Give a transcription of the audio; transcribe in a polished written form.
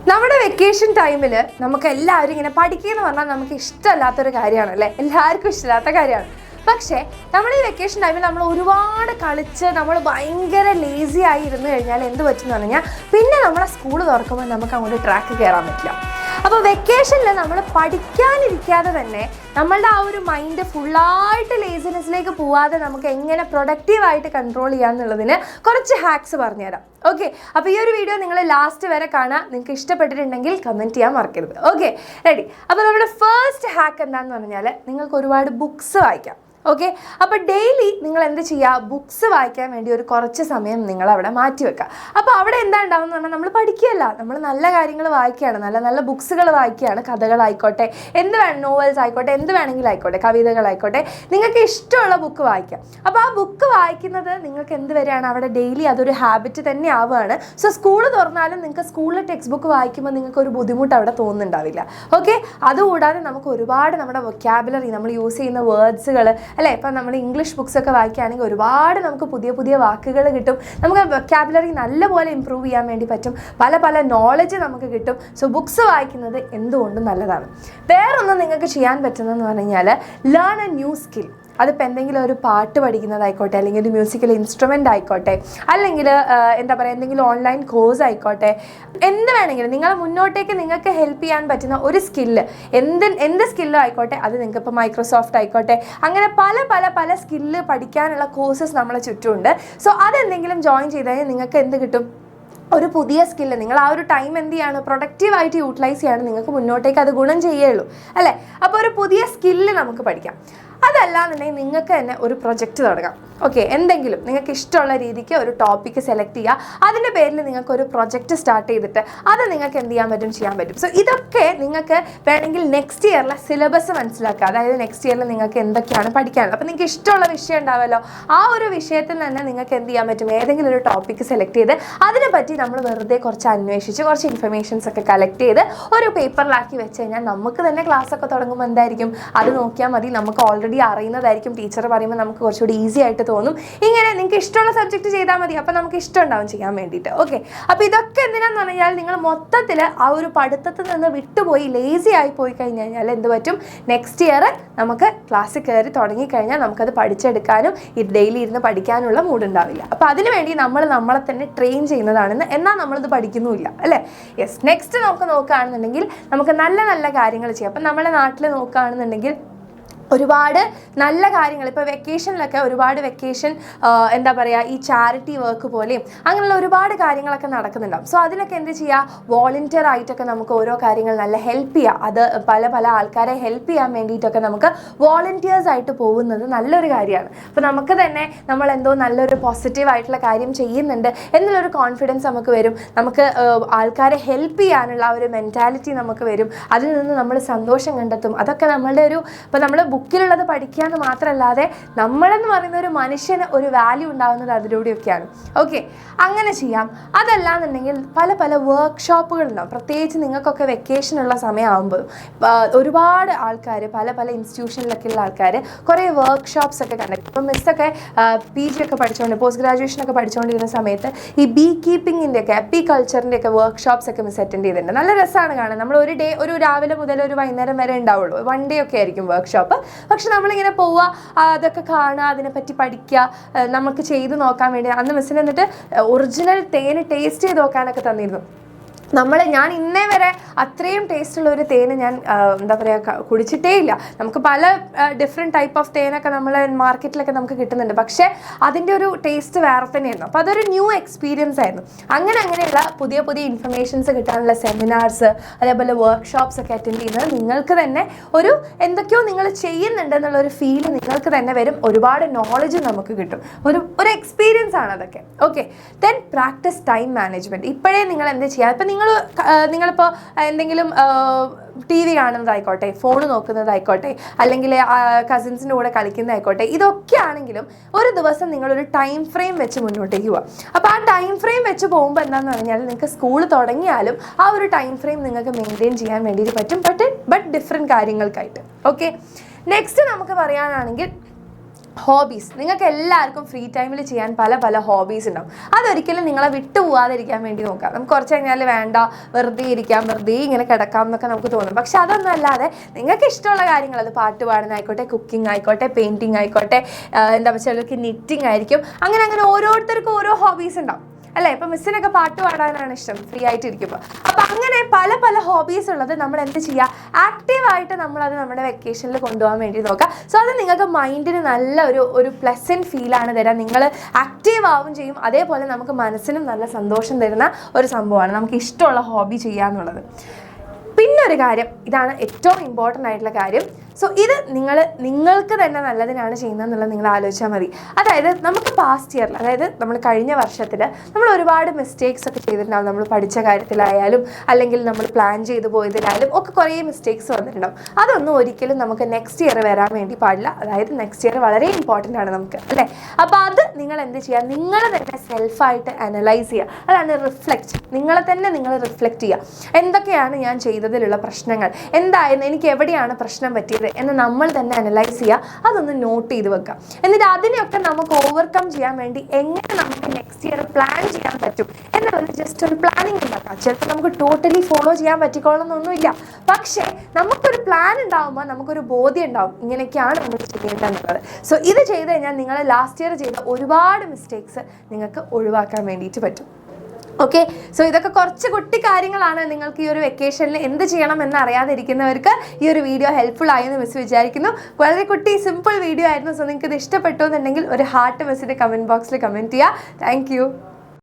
നമ്മുടെ വെക്കേഷൻ ടൈമിൽ നമുക്ക് എല്ലാവരും ഇങ്ങനെ പഠിക്കുക എന്ന് പറഞ്ഞാൽ നമുക്ക് ഇഷ്ടമല്ലാത്തൊരു കാര്യമാണ് അല്ലേ, എല്ലാവർക്കും ഇഷ്ടമില്ലാത്ത കാര്യമാണ്. പക്ഷേ നമ്മൾ ഈ വെക്കേഷൻ ടൈമിൽ നമ്മൾ ഒരുപാട് കളിച്ച് നമ്മൾ ഭയങ്കര ലേസി ആയി ഇരുന്ന് കഴിഞ്ഞാൽ എന്ത് പറ്റുമെന്ന് പറഞ്ഞാൽ പിന്നെ നമ്മളെ സ്കൂൾ തുറക്കുമ്പോൾ നമുക്ക് അങ്ങോട്ട് ട്രാക്ക് കയറാൻ പറ്റില്ല. അപ്പോൾ വെക്കേഷനിൽ നമ്മൾ പഠിക്കാനിരിക്കാതെ തന്നെ നമ്മളുടെ ആ ഒരു മൈൻഡ് ഫുള്ളായിട്ട് ലേസിനെസ്സിലേക്ക് പോവാതെ നമുക്ക് എങ്ങനെ പ്രൊഡക്റ്റീവായിട്ട് കൺട്രോൾ ചെയ്യാമെന്നുള്ളതിന് കുറച്ച് ഹാക്സ് പറഞ്ഞുതരാം. ഓക്കെ, അപ്പോൾ ഈ ഒരു വീഡിയോ നിങ്ങൾ ലാസ്റ്റ് വരെ കാണാൻ നിങ്ങൾക്ക് ഇഷ്ടപ്പെട്ടിട്ടുണ്ടെങ്കിൽ കമൻറ്റ് ചെയ്യാൻ മറക്കരുത്. Okay, ready. അപ്പോൾ നമ്മുടെ ഫസ്റ്റ് ഹാക്ക് എന്താണെന്ന് പറഞ്ഞാൽ നിങ്ങൾക്ക് ഒരുപാട് ബുക്സ് വായിക്കാം. ഓക്കെ, അപ്പോൾ ഡെയിലി നിങ്ങൾ എന്ത് ചെയ്യുക, ബുക്സ് വായിക്കാൻ വേണ്ടി ഒരു കുറച്ച് സമയം നിങ്ങൾ അവിടെ മാറ്റി വെക്കുക. അപ്പോൾ അവിടെ എന്താ ഉണ്ടാവുക എന്ന് പറഞ്ഞാൽ നമ്മൾ പഠിക്കുകയല്ല, നമ്മൾ നല്ല കാര്യങ്ങൾ വായിക്കുകയാണ്, നല്ല നല്ല ബുക്സുകൾ വായിക്കുകയാണ്. കഥകളായിക്കോട്ടെ, എന്ത് വേണം, നോവൽസ് ആയിക്കോട്ടെ, എന്ത് വേണമെങ്കിലും ആയിക്കോട്ടെ, കവിതകളായിക്കോട്ടെ, നിങ്ങൾക്ക് ഇഷ്ടമുള്ള ബുക്ക് വായിക്കാം. അപ്പോൾ ആ ബുക്ക് വായിക്കുന്നത് നിങ്ങൾക്ക് എന്ത് വരികയാണ്, അവിടെ ഡെയിലി അതൊരു ഹാബിറ്റ് തന്നെ ആവുകയാണ്. സോ സ്കൂൾ തുറന്നാലും നിങ്ങൾക്ക് സ്കൂളിലെ ടെക്സ്റ്റ് ബുക്ക് വായിക്കുമ്പോൾ നിങ്ങൾക്ക് ഒരു ബുദ്ധിമുട്ട് അവിടെ തോന്നുന്നുണ്ടാവില്ല. ഓക്കെ, അതുകൂടാതെ നമുക്ക് ഒരുപാട് നമ്മുടെ വൊക്കാബുലറി, നമ്മൾ യൂസ് ചെയ്യുന്ന വേർഡ്സുകൾ അല്ലേ, ഇപ്പം നമ്മൾ ഇംഗ്ലീഷ് ബുക്സൊക്കെ വായിക്കുകയാണെങ്കിൽ ഒരുപാട് നമുക്ക് പുതിയ പുതിയ വാക്കുകൾ കിട്ടും. നമുക്ക് വൊക്കാബുലറി നല്ലപോലെ ഇമ്പ്രൂവ് ചെയ്യാൻ വേണ്ടി പറ്റും. പല പല നോളജ് നമുക്ക് കിട്ടും. സോ ബുക്സ് വായിക്കുന്നത് എന്തുകൊണ്ടും നല്ലതാണ്. വേറൊന്നും നിങ്ങൾക്ക് ചെയ്യാൻ പറ്റുന്നതെന്ന് പറഞ്ഞു കഴിഞ്ഞാൽ ലേൺ എ ന്യൂ സ്കിൽ. അതിപ്പോൾ എന്തെങ്കിലും ഒരു പാട്ട് പഠിക്കുന്നതായിക്കോട്ടെ, അല്ലെങ്കിൽ ഒരു മ്യൂസിക്കൽ ഇൻസ്ട്രുമെൻ്റ് ആയിക്കോട്ടെ, അല്ലെങ്കിൽ എന്താ പറയുക, എന്തെങ്കിലും ഓൺലൈൻ കോഴ്സ് ആയിക്കോട്ടെ, എന്ത് വേണമെങ്കിലും നിങ്ങൾ മുന്നോട്ടേക്ക് നിങ്ങൾക്ക് ഹെൽപ്പ് ചെയ്യാൻ പറ്റുന്ന ഒരു സ്കില്ല്, എന്ത് സ്കില്ലും ആയിക്കോട്ടെ, അത് നിങ്ങൾക്ക് ഇപ്പോൾ മൈക്രോസോഫ്റ്റ് ആയിക്കോട്ടെ, അങ്ങനെ പല പല പല സ്കില്ല് പഠിക്കാനുള്ള കോഴ്സസ് നമ്മളെ ചുറ്റുമുണ്ട്. സോ അതെന്തെങ്കിലും ജോയിൻ ചെയ്ത് കഴിഞ്ഞാൽ നിങ്ങൾക്ക് എന്ത് കിട്ടും, ഒരു പുതിയ സ്കില്ല്. നിങ്ങൾ ആ ഒരു ടൈം എന്ത് ചെയ്യാണ്, പ്രൊഡക്റ്റീവായിട്ട് യൂട്ടിലൈസ് ചെയ്യാണ്, നിങ്ങൾക്ക് മുന്നോട്ടേക്ക് അത് ഗുണം ചെയ്യുള്ളൂ അല്ലേ. അപ്പോൾ ഒരു പുതിയ സ്കില്ല് നമുക്ക് പഠിക്കാം. അതല്ലാന്നുണ്ടെങ്കിൽ നിങ്ങൾക്ക് തന്നെ ഒരു പ്രൊജക്റ്റ് തുടങ്ങാം. ഓക്കെ, എന്തെങ്കിലും നിങ്ങൾക്ക് ഇഷ്ടമുള്ള രീതിക്ക് ഒരു ടോപ്പിക്ക് സെലക്ട് ചെയ്യുക, അതിൻ്റെ പേരിൽ നിങ്ങൾക്ക് ഒരു പ്രൊജക്റ്റ് സ്റ്റാർട്ട് ചെയ്തിട്ട് അത് നിങ്ങൾക്ക് എന്ത് ചെയ്യാൻ പറ്റും. സോ ഇതൊക്കെ നിങ്ങൾക്ക് വേണമെങ്കിൽ നെക്സ്റ്റ് ഇയറിലെ സിലബസ് മനസ്സിലാക്കുക. അതായത് നെക്സ്റ്റ് ഇയറിൽ നിങ്ങൾക്ക് എന്തൊക്കെയാണ് പഠിക്കാനുള്ളത്. അപ്പോൾ നിങ്ങൾക്ക് ഇഷ്ടമുള്ള വിഷയം ഉണ്ടാവുമല്ലോ, ആ ഒരു വിഷയത്തിൽ തന്നെ നിങ്ങൾക്ക് എന്ത് ചെയ്യാൻ പറ്റും, ഏതെങ്കിലും ഒരു ടോപ്പിക്ക് സെലക്ട് ചെയ്ത് അതിനെപ്പറ്റി നമ്മൾ വെറുതെ കുറച്ച് അന്വേഷിച്ച് കുറച്ച് ഇൻഫർമേഷൻസ് ഒക്കെ കളക്ട് ചെയ്ത് ഒരു പേപ്പറിലാക്കി വെച്ച് കഴിഞ്ഞാൽ നമുക്ക് തന്നെ ക്ലാസ്സൊക്കെ തുടങ്ങുമ്പോൾ എന്തായിരിക്കും, അത് നോക്കിയാൽ മതി, നമുക്ക് ഓൾറെഡി അറിയുന്നതായിരിക്കും. ടീച്ചർ പറയുമ്പോൾ നമുക്ക് കുറച്ചുകൂടി ഈസി ആയിട്ട് തോന്നും. ഇങ്ങനെ നിങ്ങൾക്ക് ഇഷ്ടമുള്ള സബ്ജക്റ്റ് ചെയ്താൽ മതി, അപ്പോൾ നമുക്ക് ഇഷ്ടം ഉണ്ടാവും ചെയ്യാൻ വേണ്ടിയിട്ട്. ഓക്കെ, അപ്പോൾ ഇതൊക്കെ എന്തിനാന്ന് പറഞ്ഞാൽ നിങ്ങൾ മൊത്തത്തിൽ ആ ഒരു പഠിത്തത്തിൽ നിന്ന് വിട്ടുപോയി ലേസി ആയി പോയി കഴിഞ്ഞാൽ എന്ത് പറ്റും, നെക്സ്റ്റ് ഇയർ നമുക്ക് ക്ലാസ്സിൽ കയറി തുടങ്ങിക്കഴിഞ്ഞാൽ നമുക്കത് പഠിച്ചെടുക്കാനും ഈ ഡെയിലി ഇരുന്ന് പഠിക്കാനുള്ള മൂഡ് ഉണ്ടാവില്ല. അപ്പോൾ അതിനുവേണ്ടി നമ്മളെ തന്നെ ട്രെയിൻ ചെയ്യുന്നതാണെന്ന്, എന്നാൽ നമ്മളിത് പഠിക്കുന്നുമില്ല അല്ലേ. യെസ്, നെക്സ്റ്റ് നമുക്ക് നോക്കുകയാണെന്നുണ്ടെങ്കിൽ നമുക്ക് നല്ല നല്ല കാര്യങ്ങൾ ചെയ്യാം. അപ്പം നമ്മുടെ നാട്ടിൽ നോക്കുകയാണെന്നുണ്ടെങ്കിൽ ഒരുപാട് നല്ല കാര്യങ്ങൾ, ഇപ്പോൾ വെക്കേഷനിലൊക്കെ ഒരുപാട് എന്താ പറയുക, ഈ ചാരിറ്റി വർക്ക് പോലെയും അങ്ങനെയുള്ള ഒരുപാട് കാര്യങ്ങളൊക്കെ നടക്കുന്നുണ്ടാവും. സോ അതിനൊക്കെ എന്ത് ചെയ്യുക, വോളണ്ടിയർ ആയിട്ടൊക്കെ നമുക്ക് ഓരോ കാര്യങ്ങൾ നല്ല ഹെൽപ്പ് ചെയ്യുക. അത് പല പല ആൾക്കാരെ ഹെൽപ്പ് ചെയ്യാൻ വേണ്ടിയിട്ടൊക്കെ നമുക്ക് വോളണ്ടിയേഴ്സ് ആയിട്ട് പോകുന്നത് നല്ലൊരു കാര്യമാണ്. അപ്പോൾ നമുക്ക് തന്നെ നമ്മളെന്തോ നല്ലൊരു പോസിറ്റീവ് ആയിട്ടുള്ള കാര്യം ചെയ്യുന്നുണ്ട് എന്നുള്ളൊരു കോൺഫിഡൻസ് നമുക്ക് വരും. നമുക്ക് ആൾക്കാരെ ഹെൽപ്പ് ചെയ്യാനുള്ള ഒരു മെൻറ്റാലിറ്റി നമുക്ക് വരും. അതിൽ നിന്ന് നമ്മൾ സന്തോഷം കണ്ടെത്തും. അതൊക്കെ നമ്മളുടെ ഇപ്പോൾ നമ്മൾ ബുക്കിലുള്ളത് പഠിക്കുക എന്ന് മാത്രമല്ലാതെ നമ്മളെന്ന് പറയുന്ന ഒരു മനുഷ്യന് ഒരു വാല്യൂ ഉണ്ടാകുന്നത് അതിലൂടെയൊക്കെയാണ്. ഓക്കെ, അങ്ങനെ ചെയ്യാം. അതല്ലാന്നുണ്ടെങ്കിൽ പല പല വർക്ക്ഷോപ്പുകളുണ്ടാവും. പ്രത്യേകിച്ച് നിങ്ങൾക്കൊക്കെ വെക്കേഷനുള്ള സമയമാകുമ്പോൾ ഒരുപാട് ആൾക്കാർ, പല പല ഇൻസ്റ്റിറ്റ്യൂഷനിലൊക്കെ ഉള്ള ആൾക്കാർ കുറേ വർക്ക്ഷോപ്സ് ഒക്കെ കണ്ടക്ട്. ഇപ്പം മിസ്സൊക്കെ PG ഒക്കെ പഠിച്ചുകൊണ്ട്, പോസ്റ്റ് ഗ്രാജുവേഷനൊക്കെ പഠിച്ചുകൊണ്ടിരുന്ന സമയത്ത് ഈ ബീ കീപ്പിങ്ങിൻ്റെ ഒക്കെ, അപ്പിക്കൾച്ചറിൻ്റെ ഒക്കെ വർക്ക്ഷോപ്സ് ഒക്കെ മിസ് അറ്റൻഡ് ചെയ്തിട്ടുണ്ട്. നല്ല രസമാണ് കാണാൻ. നമ്മൾ ഒരു രാവിലെ മുതൽ ഒരു വൈകുന്നേരം വരെ ഉണ്ടാവുള്ളൂ. 1 ഡേ ഒക്കെ ആയിരിക്കും വർക്ക്ഷോപ്പ്. പക്ഷെ നമ്മളിങ്ങനെ പോവുക, അതൊക്കെ കാണുക, അതിനെപ്പറ്റി പഠിക്കുക, നമുക്ക് ചെയ്ത് നോക്കാൻ വേണ്ടി. അന്ന് മിസ്സിന് എന്നിട്ട് ഒറിജിനൽ തേന് ടേസ്റ്റ് ചെയ്ത് നോക്കാനൊക്കെ തന്നിരുന്നു. ഞാൻ ഇന്നേ വരെ അത്രയും ടേസ്റ്റുള്ള ഒരു തേന് ഞാൻ എന്താ പറയുക കുടിച്ചിട്ടേ ഇല്ല. നമുക്ക് പല ഡിഫറെൻറ്റ് ടൈപ്പ് ഓഫ് തേനൊക്കെ നമ്മൾ മാർക്കറ്റിലൊക്കെ നമുക്ക് കിട്ടുന്നുണ്ട്. പക്ഷേ അതിൻ്റെ ഒരു ടേസ്റ്റ് വേറെ തന്നെയായിരുന്നു. അപ്പോൾ അതൊരു ന്യൂ എക്സ്പീരിയൻസ് ആയിരുന്നു. അങ്ങനെയുള്ള പുതിയ പുതിയ ഇൻഫർമേഷൻസ് കിട്ടാനുള്ള സെമിനാർസ്, അതേപോലെ വർക്ക്ഷോപ്സ് ഒക്കെ അറ്റൻഡ് ചെയ്യുന്നത് നിങ്ങൾക്ക് തന്നെ ഒരു എന്തൊക്കെയോ നിങ്ങൾ ചെയ്യുന്നുണ്ടെന്നുള്ളൊരു ഫീല് നിങ്ങൾക്ക് തന്നെ വരും. ഒരുപാട് നോളജ് നമുക്ക് കിട്ടും. ഒരു എക്സ്പീരിയൻസ് ആണ് അതൊക്കെ. Okay, then practice time management. ഇപ്പോഴേ നിങ്ങൾ എന്ത് ചെയ്യുക, ഇപ്പം നിങ്ങളിപ്പോൾ എന്തെങ്കിലും TV കാണുന്നതായിക്കോട്ടെ, ഫോൺ നോക്കുന്നതായിക്കോട്ടെ, അല്ലെങ്കിൽ കസിൻസിൻ്റെ കൂടെ കളിക്കുന്നതായിക്കോട്ടെ, ഇതൊക്കെ ആണെങ്കിലും ഒരു ദിവസം നിങ്ങളൊരു ടൈം ഫ്രെയിം വെച്ച് മുന്നോട്ടേക്ക് പോവുക. അപ്പോൾ ആ ടൈം ഫ്രെയിം വെച്ച് പോകുമ്പോൾ എന്താണെന്ന് പറഞ്ഞാൽ നിങ്ങൾക്ക് സ്കൂൾ തുടങ്ങിയാലും ആ ഒരു ടൈം ഫ്രെയിം നിങ്ങൾക്ക് മെയിൻറ്റെയിൻ ചെയ്യാൻ വേണ്ടിയിട്ട് പറ്റും. ബട്ട് ഡിഫറെൻറ്റ് കാര്യങ്ങൾക്കായിട്ട്. ഓക്കെ, നെക്സ്റ്റ് നമുക്ക് പറയാനാണെങ്കിൽ ഹോബീസ്. നിങ്ങൾക്ക് എല്ലാവർക്കും ഫ്രീ ടൈമിൽ ചെയ്യാൻ പല പല ഹോബീസ് ഉണ്ടാവും. അതൊരിക്കലും നിങ്ങളെ വിട്ടുപോകാതിരിക്കാൻ വേണ്ടി നോക്കാം. നമുക്ക് കുറച്ച് കഴിഞ്ഞാൽ വേണ്ട, വെറുതെ ഇരിക്കാം, വെറുതെ ഇങ്ങനെ കിടക്കാം എന്നൊക്കെ നമുക്ക് തോന്നും. പക്ഷെ അതൊന്നും അല്ലാതെ നിങ്ങൾക്ക് ഇഷ്ടമുള്ള കാര്യങ്ങൾ, അത് പാട്ട് പാടുന്നതായിക്കോട്ടെ, കുക്കിംഗ് ആയിക്കോട്ടെ, പെയിൻറ്റിങ് ആയിക്കോട്ടെ, എന്താ വെച്ചാൽ ചിലർക്ക് നിറ്റിംഗ് ആയിരിക്കും, അങ്ങനെ ഓരോരുത്തർക്കും ഓരോ ഹോബീസ് ഉണ്ടാവും അല്ലേ. ഇപ്പം മിസ്സിനൊക്കെ പാട്ട് പാടാനാണ് ഇഷ്ടം ഫ്രീ ആയിട്ടിരിക്കുമ്പോൾ. അപ്പം അങ്ങനെ പല പല ഹോബീസ് ഉള്ളത് നമ്മൾ എന്ത് ചെയ്യുക, ആക്റ്റീവായിട്ട് നമ്മളത് നമ്മുടെ വെക്കേഷനിൽ കൊണ്ടുപോകാൻ വേണ്ടി നോക്കുക. സോ അത് നിങ്ങൾക്ക് മൈൻഡിന് നല്ല ഒരു പ്ലസൻറ്റ് ഫീലാണ് തരാം. നിങ്ങൾ ആക്റ്റീവ് ആവും ചെയ്യും. അതേപോലെ നമുക്ക് മനസ്സിനും നല്ല സന്തോഷം തരുന്ന ഒരു സംഭവമാണ് നമുക്ക് ഇഷ്ടമുള്ള ഹോബി ചെയ്യുക എന്നുള്ളത്. പിന്നൊരു കാര്യം, ഇതാണ് ഏറ്റവും ഇമ്പോർട്ടൻ്റ് ആയിട്ടുള്ള കാര്യം. സോ ഇത് നിങ്ങൾക്ക് തന്നെ നല്ലതിനാണ് ചെയ്യുന്നതെന്നുള്ളത് നിങ്ങൾ ആലോചിച്ചാൽ മതി. അതായത് നമുക്ക് പാസ്റ്റ് ഇയറിൽ, അതായത് നമ്മൾ കഴിഞ്ഞ വർഷത്തിൽ നമ്മൾ ഒരുപാട് മിസ്റ്റേക്സ് ഒക്കെ ചെയ്തിട്ടുണ്ടാവും. നമ്മൾ പഠിച്ച കാര്യത്തിലായാലും അല്ലെങ്കിൽ നമ്മൾ പ്ലാൻ ചെയ്ത് പോയതിലായാലും ഒക്കെ കുറേ മിസ്റ്റേക്സ് വന്നിട്ടുണ്ടാവും. അതൊന്നും ഒരിക്കലും നമുക്ക് നെക്സ്റ്റ് ഇയർ വരാൻ വേണ്ടി പാടില്ല. അതായത് നെക്സ്റ്റ് ഇയർ വളരെ ഇമ്പോർട്ടൻ്റ് ആണ് നമുക്ക്, അല്ലേ. അപ്പോൾ അത് നിങ്ങൾ എന്ത് ചെയ്യുക, നിങ്ങൾ തന്നെ സെൽഫായിട്ട് അനലൈസ് ചെയ്യുക. അതാണ് റിഫ്ലക്റ്റ്. നിങ്ങൾ റിഫ്ലക്റ്റ് ചെയ്യുക. എന്തൊക്കെയാണ് ഞാൻ ചെയ്തതിലുള്ള പ്രശ്നങ്ങൾ, എന്തായിരുന്നു, എനിക്ക് എവിടെയാണ് പ്രശ്നം പറ്റിയത് എന്ന് നമ്മൾ തന്നെ അനലൈസ് ചെയ്യുക. അതൊന്ന് നോട്ട് ചെയ്ത് വെക്കുക. എന്നിട്ട് അതിനെയൊക്കെ നമുക്ക് ഓവർകം ചെയ്യാൻ വേണ്ടി എങ്ങനെ നമുക്ക് നെക്സ്റ്റ് ഇയർ പ്ലാൻ ചെയ്യാൻ പറ്റും എന്നുള്ളത് ജസ്റ്റ് ഒരു പ്ലാനിങ് ഉണ്ടാക്കാം. ചിലപ്പോൾ നമുക്ക് ടോട്ടലി ഫോളോ ചെയ്യാൻ പറ്റിക്കോളണമെന്നൊന്നുമില്ല. പക്ഷേ നമുക്കൊരു പ്ലാൻ ഉണ്ടാകുമ്പോൾ നമുക്കൊരു ബോധ്യം ഉണ്ടാവും, ഇങ്ങനെയൊക്കെയാണ് നമ്മൾ ചെയ്യേണ്ടതെന്നുള്ളത്. സോ ഇത് ചെയ്ത് കഴിഞ്ഞാൽ നിങ്ങൾ ലാസ്റ്റ് ഇയർ ചെയ്ത ഒരുപാട് മിസ്റ്റേക്സ് നിങ്ങൾക്ക് ഒഴിവാക്കാൻ വേണ്ടിയിട്ട് പറ്റും. ഓക്കെ, സോ ഇതൊക്കെ കുറച്ച് കുട്ടി കാര്യങ്ങളാണ്. നിങ്ങൾക്ക് ഈ ഒരു വെക്കേഷനിൽ എന്ത് ചെയ്യണം എന്ന് അറിയാതിരിക്കുന്നവർക്ക് ഈ ഒരു വീഡിയോ ഹെൽപ്ഫുൾ ആയെന്ന് മിസ് വിചാരിക്കുന്നു. വളരെ കുട്ടി സിമ്പിൾ വീഡിയോ ആയിരുന്നു. സോ നിങ്ങൾക്ക് ഇത് ഇഷ്ടപ്പെട്ടു എന്നുണ്ടെങ്കിൽ ഒരു ഹാർട്ട് മിസ്സിൻ്റെ കമൻറ്റ് ബോക്സിൽ കമൻറ്റ് ചെയ്യുക. താങ്ക്